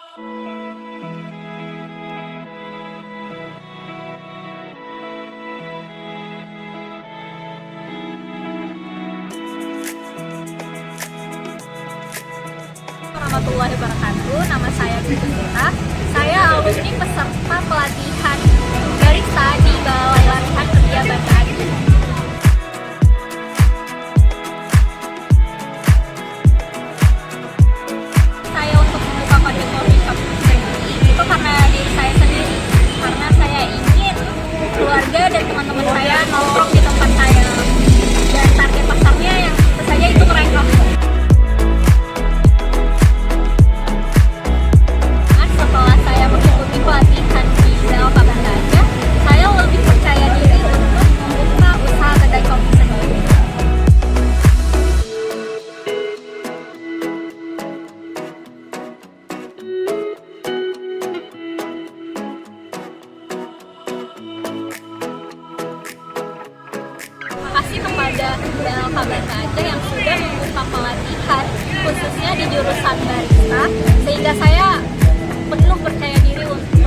Warahmatullahi wabarakatuh. Nama saya Dwi Sinta. Saya alumni peserta pelatihan barista di Balai Latihan Kerja Banda Aceh. Saya untuk membuka kode coffee shop itu karena diri saya sendiri, karena saya ingin keluarga dan teman-teman saya nongkrong di tempat saya, dan target pasarnya yang tentu saja itu mereka. Setelah saya mengikuti pelatihan di BLK Banda Aceh, saya lebih percaya diri untuk membuka usaha kedai kopi sendiri. Terima kasih kepada BLK Banda Aceh yang sudah membuka pelatihan khususnya di jurusan barista, sehingga saya penuh percaya diri untuk